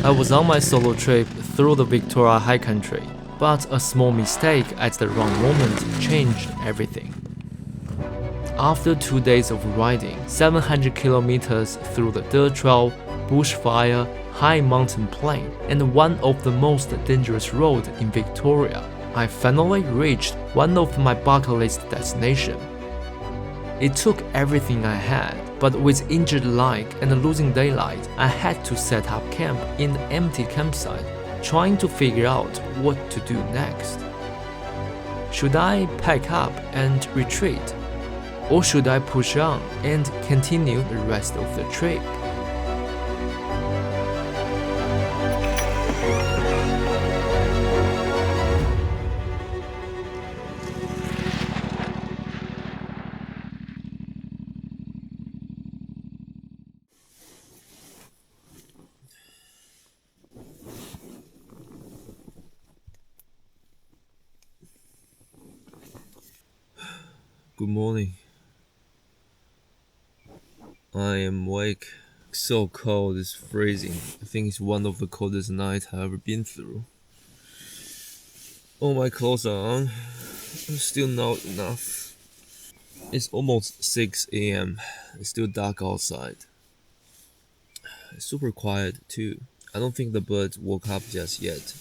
I was on my solo trip through the Victorian High Country, but a small mistake at the wrong moment changed everything. After 2 days of riding 700 kilometers through the dirt trail, bushfire, high mountain plain, and one of the most dangerous roads in Victoria, I finally reached one of my bucket list destinations. It took everything I had, but with injured leg and losing daylight, I had to set up camp in an empty campsite, trying to figure out what to do next. Should I pack up and retreat? Or should I push on and continue the rest of the trip? Good morning. I am awake. So cold, it's freezing. I think it's one of the coldest nights I've ever been through. All my clothes are on. Still not enough. It's almost 6 a.m. It's still dark outside. It's super quiet too. I don't think the birds woke up just yet.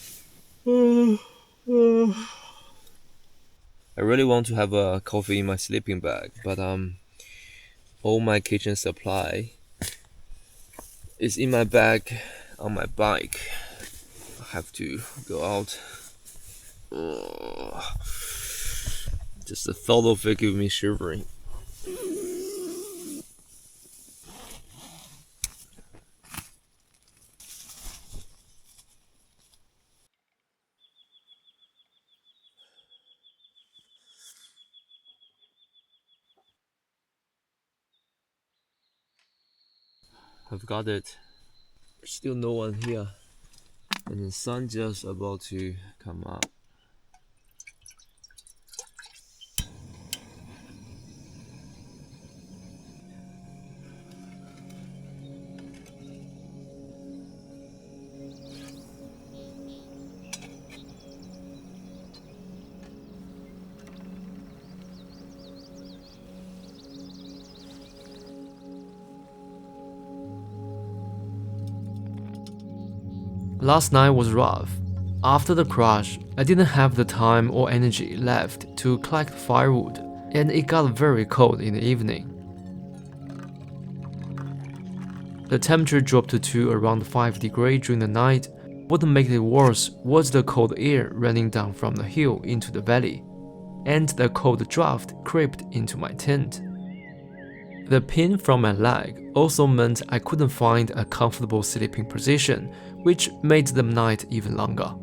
I really want to have a coffee in my sleeping bag, but all my kitchen supply is in my bag on my bike. I have to go out. Just the thought of it gives me shivering. I've got it. There's still no one here, and the sun just about to come up. Last night was rough. After the crash, I didn't have the time or energy left to collect firewood, and it got very cold in the evening. The temperature dropped to around 5 degrees during the night. What made it worse was the cold air running down from the hill into the valley, and the cold draft crept into my tent. The pain from my leg also meant I couldn't find a comfortable sleeping position, which made the night even longer.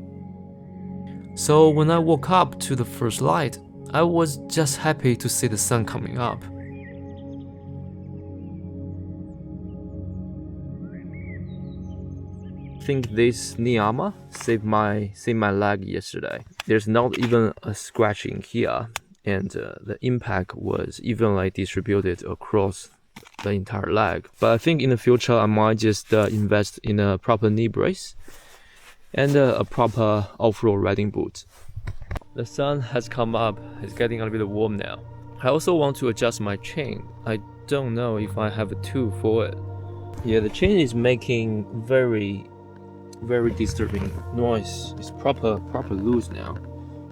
So when I woke up to the first light, I was just happy to see the sun coming up. I think this knee armor saved my leg yesterday. There's not even a scratching here, and the impact was evenly distributed across the entire leg. But I think in the future I might just invest in a proper knee brace and a proper off-road riding boot. The sun has come up. It's getting a little bit warm now. I also want to adjust my chain. I don't know if I have a tool for it. Yeah, the chain is making very disturbing noise. It's proper loose now.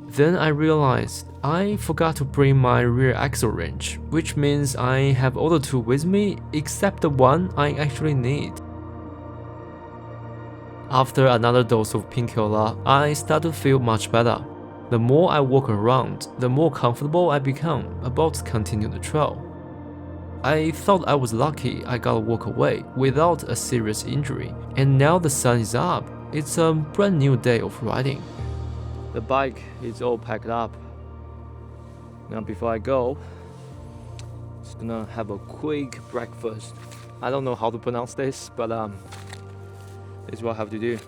Then I realized I forgot to bring my rear axle wrench, which means I have all the tools with me except the one I actually need. After another dose of painkiller, I start to feel much better. The more I walk around, the more comfortable I become about to continue the trail. I thought I was lucky I got to walk away without a serious injury, and now the sun is up. It's a brand new day of riding. The bike is all packed up. Now before I go, just gonna have a quick breakfast. I don't know how to pronounce this, but it's what I have to do.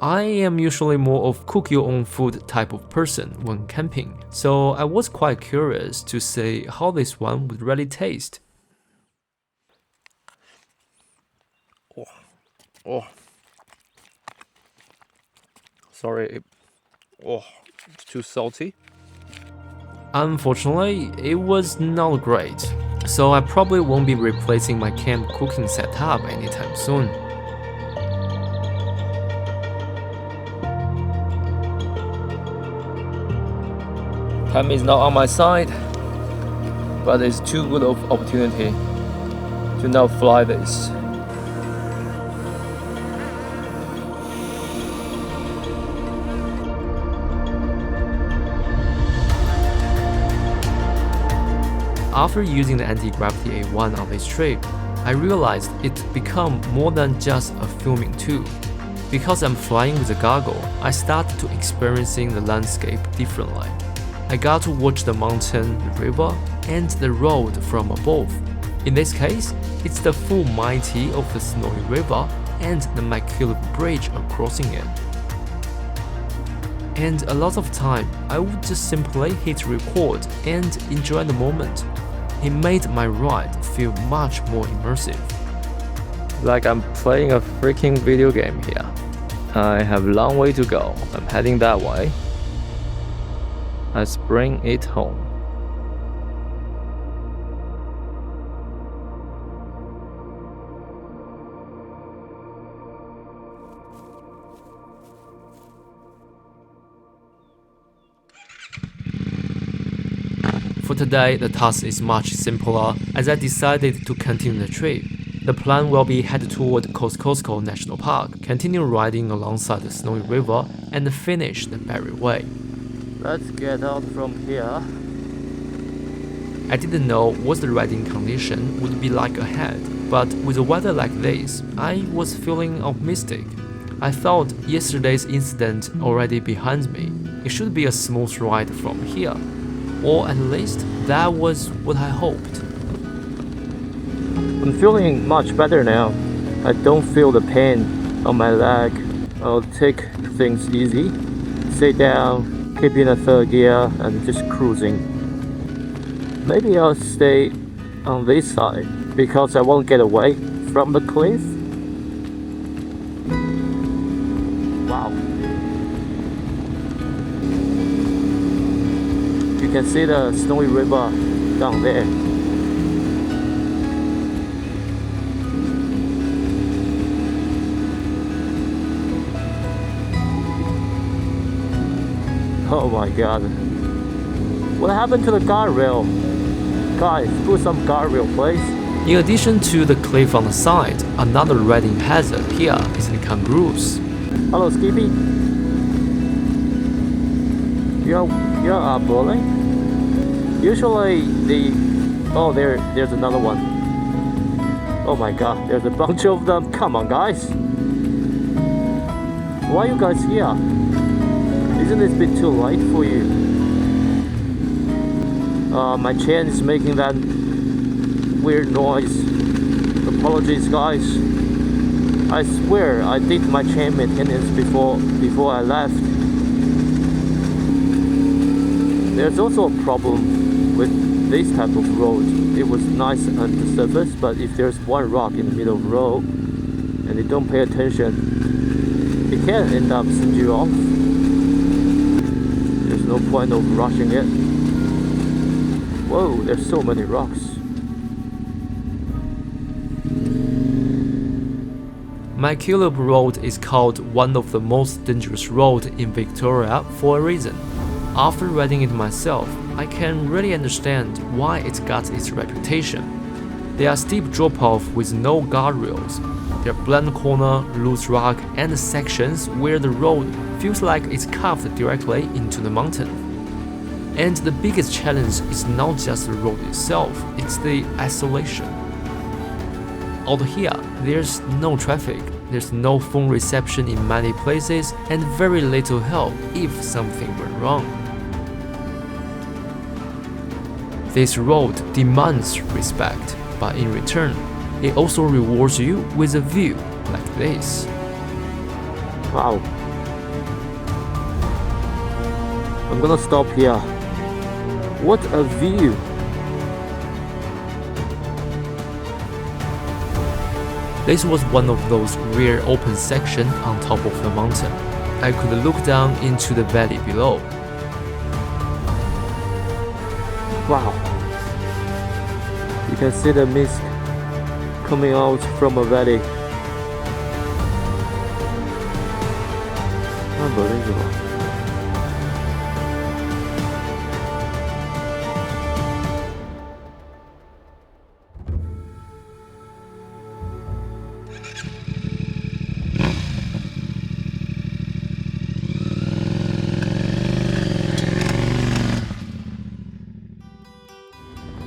I am usually more of cook your own food type of person when camping, so I was quite curious to see how this one would really taste. Oh, Sorry. Oh, it's too salty. Unfortunately, it was not great, so I probably won't be replacing my camp cooking setup anytime soon. Time is not on my side, but it's too good of opportunity to now fly this. After using the anti-gravity A1 on this trip, I realized it become more than just a filming tool. Because I'm flying with a goggle, I started to experiencing the landscape differently. I got to watch the mountain, the river, and the road from above. In this case, it's the full mighty of the snowy river and the McKillops Bridge crossing it. And a lot of time, I would just simply hit record and enjoy the moment. It made my ride feel much more immersive. Like I'm playing a freaking video game here. I have a long way to go. I'm heading that way. Let's bring it home. For today, the task is much simpler as I decided to continue the trip. The plan will be head toward Kosciuszko National Park, continue riding alongside the snowy river, and finish the Barrier Way. Let's get out from here. I didn't know what the riding condition would be like ahead, but with the weather like this, I was feeling optimistic. I thought yesterday's incident already behind me. It should be a smooth ride from here. Or at least that was what I hoped. I'm feeling much better now. I don't feel the pain on my leg. I'll take things easy, sit down, keep in a third gear and just cruising. Maybe I'll stay on this side because I won't get away from the cliff. Wow. You can see the snowy river down there. Oh my god. What happened to the guardrail? Guys, put some guardrail please. In addition to the cliff on the side, another riding hazard here is the kangaroos. Hello Skippy. You're a bully? Usually oh there's another one. Oh my god, there's a bunch of them. Come on guys. Why are you guys here? Isn't it a bit too light for you? My chain is making that weird noise. Apologies guys. I swear I did my chain maintenance before I left. There's also a problem with this type of road. It was nice on the surface, but if there's one rock in the middle of the road and you don't pay attention, it can end up sending you off. There's no point of rushing it. Whoa, there's so many rocks. McKillops Road is called one of the most dangerous roads in Victoria for a reason. After riding it myself, I can really understand why it got its reputation. There are steep drop-off with no guardrails. There are blunt corner, loose rock, and sections where the road feels like it's carved directly into the mountain. And the biggest challenge is not just the road itself, it's the isolation. Out here, there's no traffic, there's no phone reception in many places, and very little help if something went wrong. This road demands respect, but in return, it also rewards you with a view like this. Wow. I'm gonna stop here. What a view! This was one of those rare open sections on top of the mountain. I could look down into the valley below. Wow. You can see the mist coming out from a valley. Unbelievable.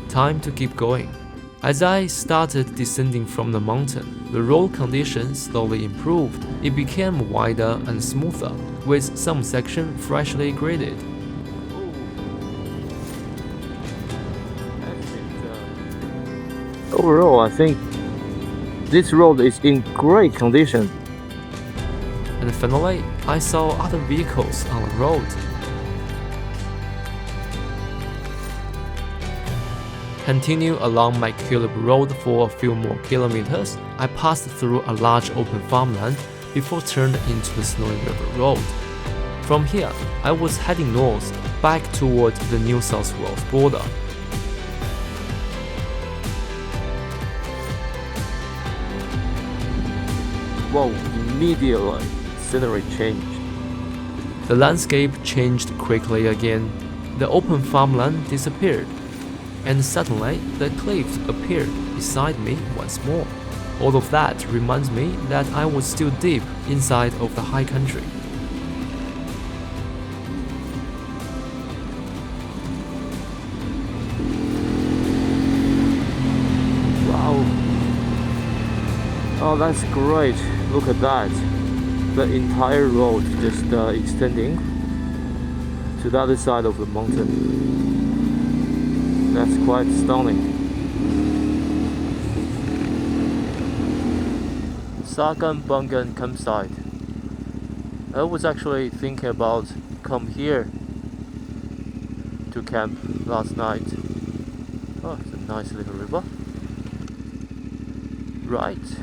Time to keep going. As I started descending from the mountain, the road conditions slowly improved. It became wider and smoother, with some section freshly graded. Overall, I think this road is in great condition. And finally, I saw other vehicles on the road. Continue along McKillops Road for a few more kilometers. I passed through a large open farmland before turning into the Snowy River Road. From here, I was heading north, back towards the New South Wales border. Whoa, immediately, scenery changed. The landscape changed quickly again. The open farmland disappeared, and suddenly the cliffs appeared beside me once more. All of that reminds me that I was still deep inside of the high country. Wow. Oh, that's great. Look at that. The entire road just extending to the other side of the mountain. That's quite stunning. Suggan Buggan campsite. I was actually thinking about come here to camp last night. Oh, it's a nice little river. Right.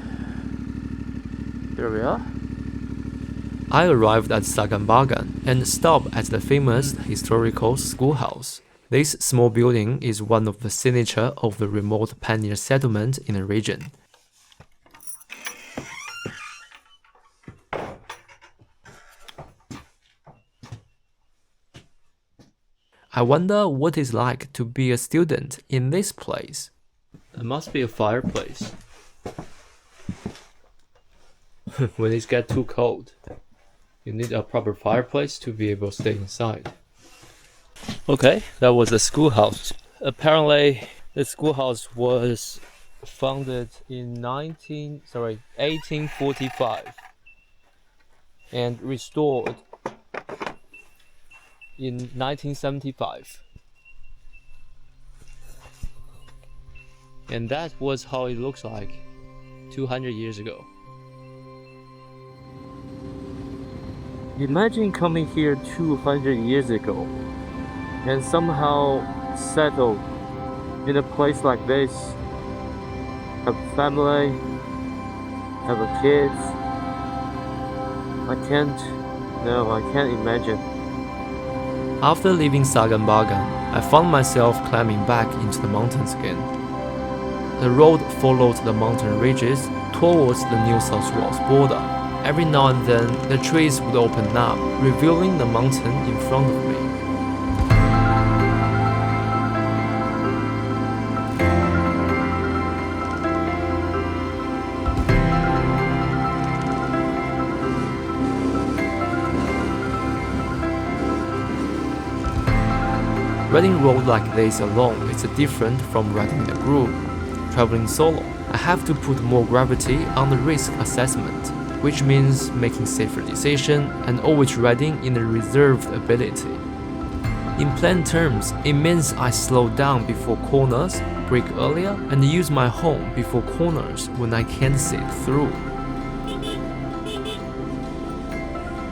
There we are. I arrived at Suggan Buggan and stopped at the famous historical schoolhouse. This small building is one of the signature of the remote pioneer settlement in the region. I wonder what it's like to be a student in this place. It must be a fireplace. When it gets too cold, you need a proper fireplace to be able to stay inside. Okay, that was the schoolhouse. Apparently, the schoolhouse was founded in 1845 and restored in 1975. And that was how it looks like 200 years ago. Imagine coming here 200 years ago and somehow settle in a place like this, have a family, have a kids. I can't imagine. After leaving Suggan Buggan, I found myself climbing back into the mountains again. The road followed the mountain ridges towards the New South Wales border. Every now and then, the trees would open up, revealing the mountain in front of me. Riding a road like this alone is different from riding in a group. Traveling solo, I have to put more gravity on the risk assessment, which means making safer decisions and always riding in a reserved ability. In plain terms, it means I slow down before corners, brake earlier, and use my horn before corners when I can't see it through.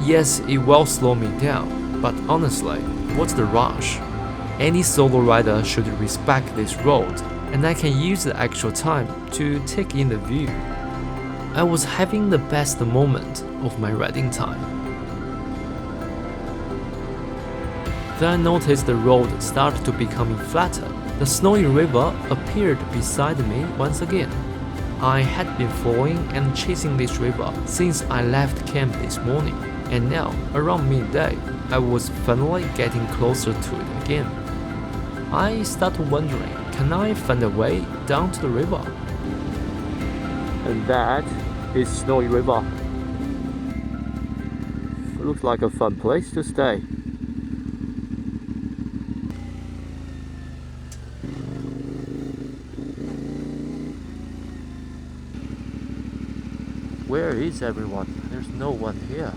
Yes, it will slow me down, but honestly, what's the rush? Any solo rider should respect this road, and I can use the actual time to take in the view. I was having the best moment of my riding time. Then I noticed the road started to become flatter. The snowy river appeared beside me once again. I had been following and chasing this river since I left camp this morning, and now, around midday, I was finally getting closer to it again. I started wondering, can I find a way down to the river? And that is Snowy River. It looks like a fun place to stay. Where is everyone? There's no one here.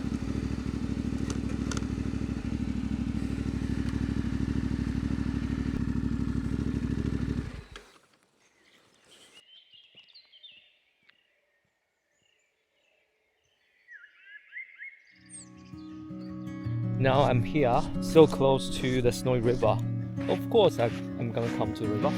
Now I'm here, so close to the Snowy River. Of course I'm gonna come to the river.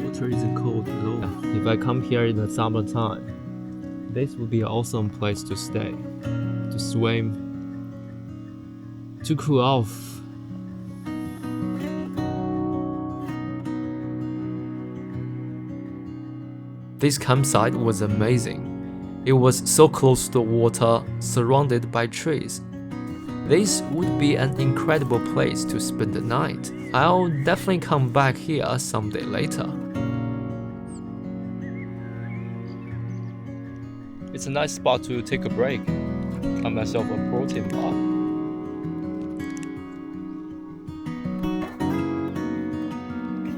Water isn't cold at all. If I come here in the summertime, this would be an awesome place to stay, to swim, to cool off. This campsite was amazing. It was so close to the water, surrounded by trees. This would be an incredible place to spend the night. I'll definitely come back here someday later. It's a nice spot to take a break. Have myself a protein bar.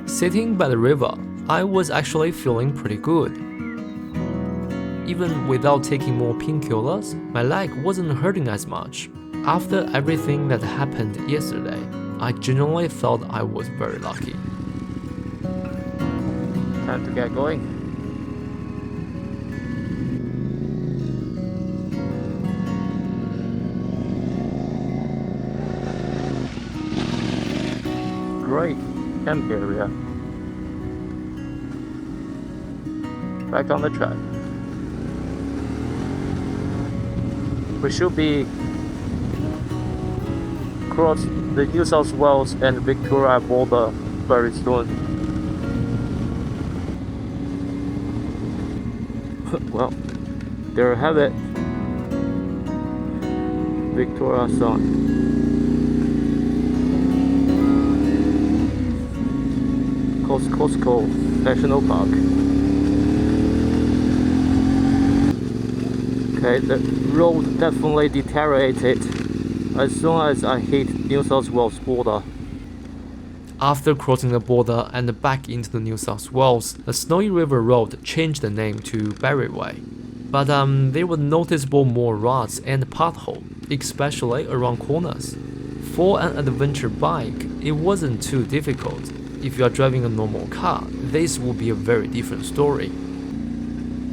Sitting by the river, I was actually feeling pretty good. Even without taking more painkillers, my leg wasn't hurting as much. After everything that happened yesterday, I genuinely felt I was very lucky. Time to get going. Great camp area. Back on the track. We should be across the New South Wales and Victoria border very soon. Well, there you have it. Victoria sign. Costco National Park. Okay, the road definitely deteriorated as soon as I hit New South Wales border. After crossing the border and back into the New South Wales, the Snowy River Road changed the name to Berry Way. But there were noticeable more ruts and potholes, especially around corners. For an adventure bike, it wasn't too difficult. If you are driving a normal car, this will be a very different story.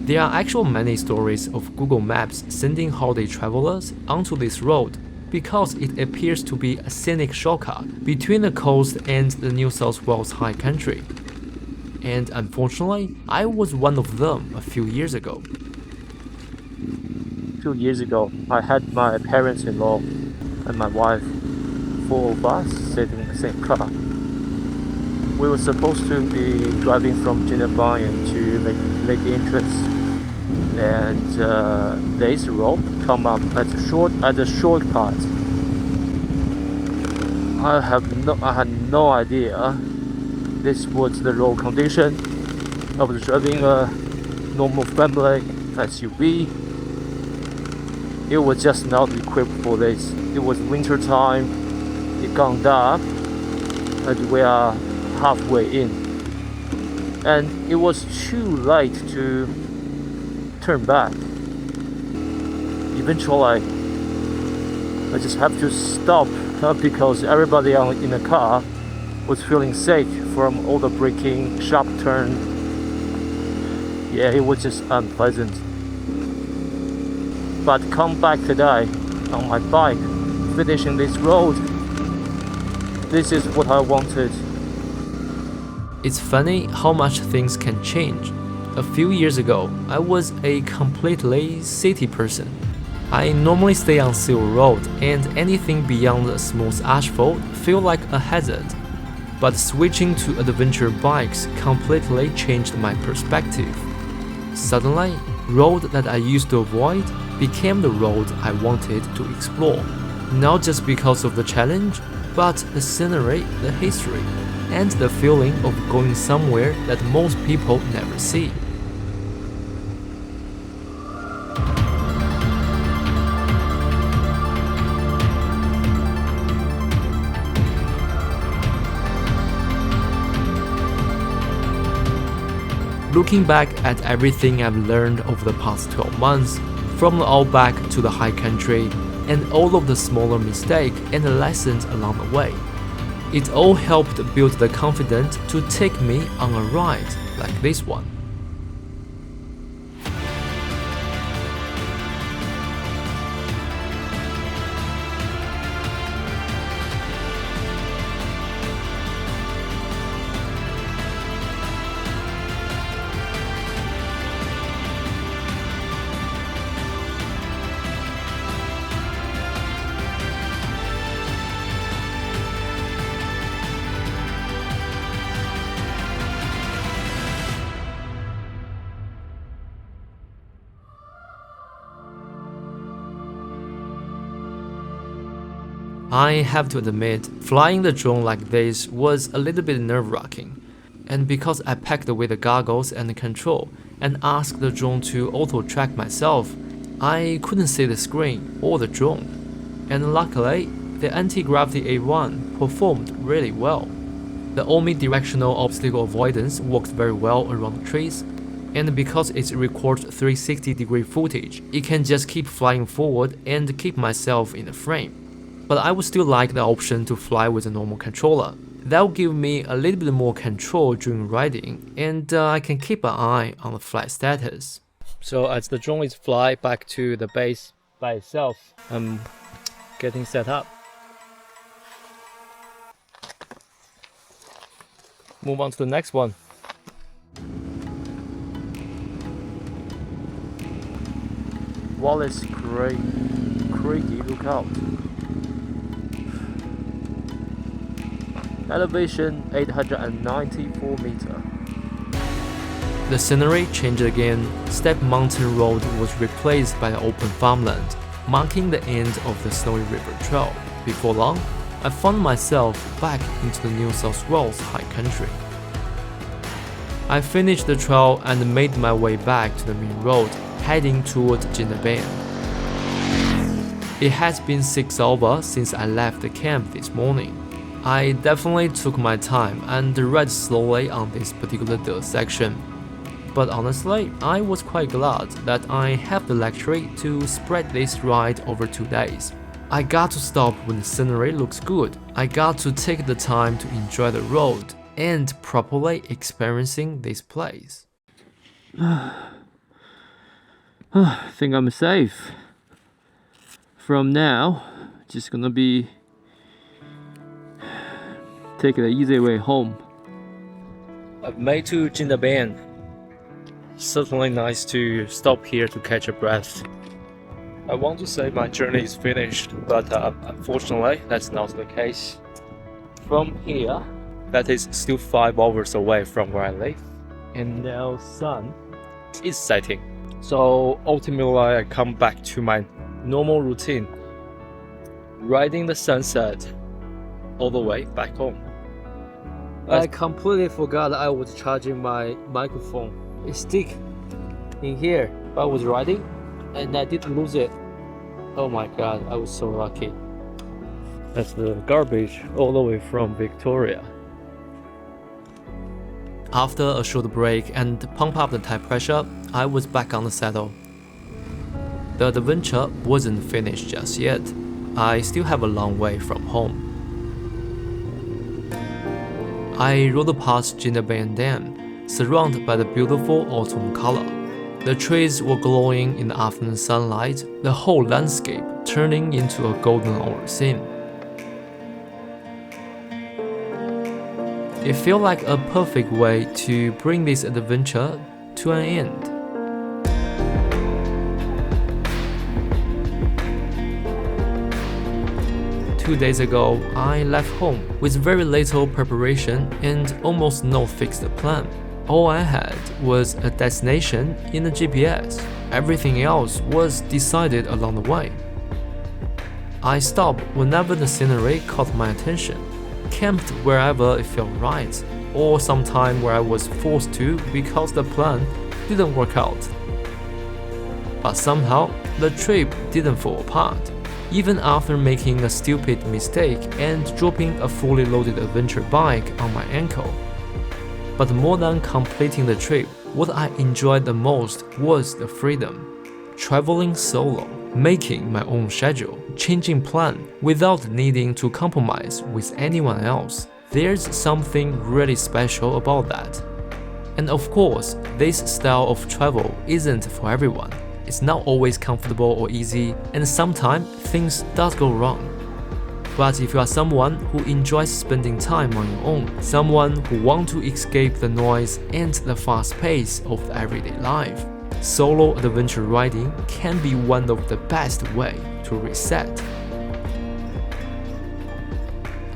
There are actually many stories of Google Maps sending holiday travelers onto this road because it appears to be a scenic shortcut between the coast and the New South Wales High Country. And unfortunately, I was one of them a few years ago. 2 years ago, I had my parents-in-law and my wife, 4 of us, sitting in the same car. We were supposed to be driving from Suggan to Lake Entrance, and this road come up as a shortcut. I had no idea this was the road condition. I was driving a normal family SUV. It was just not equipped for this. It was winter time. It got dark, and we are halfway in, and it was too late to turn back. Eventually, I just have to stop because everybody in the car was feeling sick from all the braking, sharp turn. Yeah, it was just unpleasant. But come back today on my bike, finishing this road, this is what I wanted. It's funny how much things can change. A few years ago, I was a completely city person. I normally stay on Silver Road, and anything beyond a smooth asphalt feel like a hazard. But switching to adventure bikes completely changed my perspective. Suddenly, road that I used to avoid became the road I wanted to explore. Not just because of the challenge, but the scenery, the history, and the feeling of going somewhere that most people never see. Looking back at everything I've learned over the past 12 months, from the outback to the high country, and all of the smaller mistakes and the lessons along the way, it all helped build the confidence to take me on a ride like this one. I have to admit, flying the drone like this was a little bit nerve-wracking. And because I packed away the goggles and the control and asked the drone to auto-track myself, I couldn't see the screen or the drone. And luckily, the anti-gravity A1 performed really well. The omnidirectional obstacle avoidance worked very well around the trees, and because it records 360-degree footage, it can just keep flying forward and keep myself in the frame. But I would still like the option to fly with a normal controller. That will give me a little bit more control during riding, and I can keep an eye on the flight status. So as the drone is fly back to the base by itself, I'm getting set up. Move on to the next one. Wallace Craigie, look out. Elevation 894 meter. The scenery changed again. Steep mountain road was replaced by an open farmland, marking the end of the Snowy River Trail. Before long, I found myself back into the New South Wales High Country. I finished the trail and made my way back to the main road, heading toward Jindabyne. It has been 6 hours since I left the camp this morning. I definitely took my time and read slowly on this particular dirt section. But honestly, I was quite glad that I have the luxury to spread this ride over 2 days. I got to stop when the scenery looks good. I got to take the time to enjoy the road and properly experiencing this place. I think I'm safe. From now, just gonna be take the easy way home. I've made to Jindabyne. Certainly nice to stop here to catch a breath. I want to say my journey is finished, but unfortunately that's not the case. From here, that is still 5 hours away from where I live, and now sun is setting. So ultimately I come back to my normal routine, riding the sunset all the way back home. I completely forgot I was charging my microphone. It stick in here. I was riding and I didn't lose it. Oh my god, I was so lucky. That's the garbage all the way from Victoria. After a short break and pump up the tire pressure, I was back on the saddle. The adventure wasn't finished just yet. I still have a long way from home. I rode past Jindabyne Dam, surrounded by the beautiful autumn color. The trees were glowing in the afternoon sunlight, the whole landscape turning into a golden hour scene. It felt like a perfect way to bring this adventure to an end. Two days ago, I left home with very little preparation and almost no fixed plan. All I had was a destination in the GPS. Everything else was decided along the way. I stopped whenever the scenery caught my attention, camped wherever it felt right, or sometime where I was forced to because the plan didn't work out. But somehow, the trip didn't fall apart, even after making a stupid mistake and dropping a fully loaded adventure bike on my ankle. But more than completing the trip, what I enjoyed the most was the freedom. Traveling solo, making my own schedule, changing plan without needing to compromise with anyone else. There's something really special about that. And of course, this style of travel isn't for everyone. It's not always comfortable or easy, and sometimes things does go wrong. But if you are someone who enjoys spending time on your own, someone who wants to escape the noise and the fast pace of the everyday life, solo adventure riding can be one of the best ways to reset.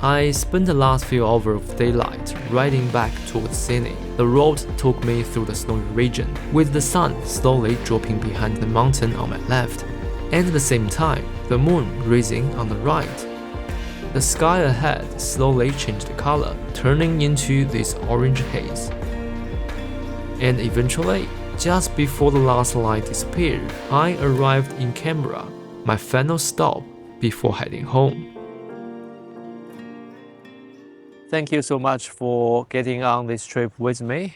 I spent the last few hours of daylight riding back towards Sydney. The road took me through the snowy region, with the sun slowly dropping behind the mountain on my left, and at the same time, the moon rising on the right. The sky ahead slowly changed color, turning into this orange haze. And eventually, just before the last light disappeared, I arrived in Canberra, my final stop before heading home. Thank you so much for getting on this trip with me.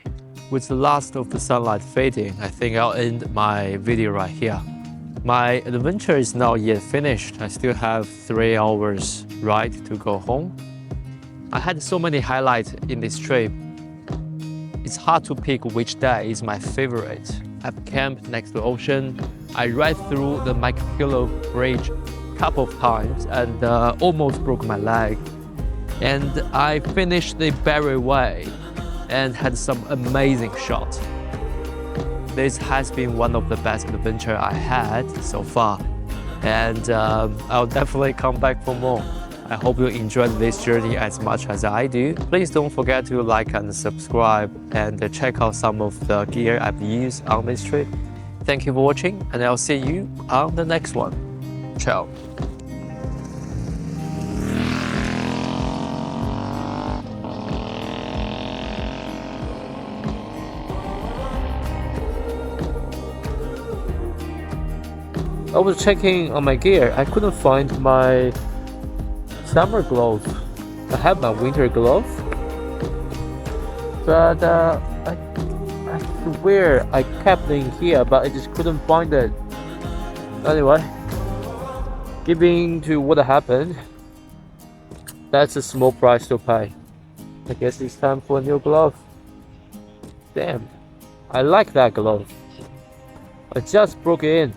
With the last of the sunlight fading, I think I'll end my video right here. My adventure is not yet finished. I still have 3 hours ride to go home. I had so many highlights in this trip. It's hard to pick which day is my favorite. I've camped next to the ocean. I ride through the McKillops Bridge a couple of times and almost broke my leg. And I finished the Barrier Way and had some amazing shots. This has been one of the best adventures I had so far, and I'll definitely come back for more. I hope you enjoyed this journey as much as I do. Please don't forget to like and subscribe and check out some of the gear I've used on this trip. Thank you for watching, and I'll see you on the next one. Ciao. I was checking on my gear. I couldn't find my summer gloves. I have my winter gloves, but I swear I kept them here, but I just couldn't find it. Anyway, given to what happened, that's a small price to pay. I guess it's time for a new glove. Damn, I like that glove. I just broke it in.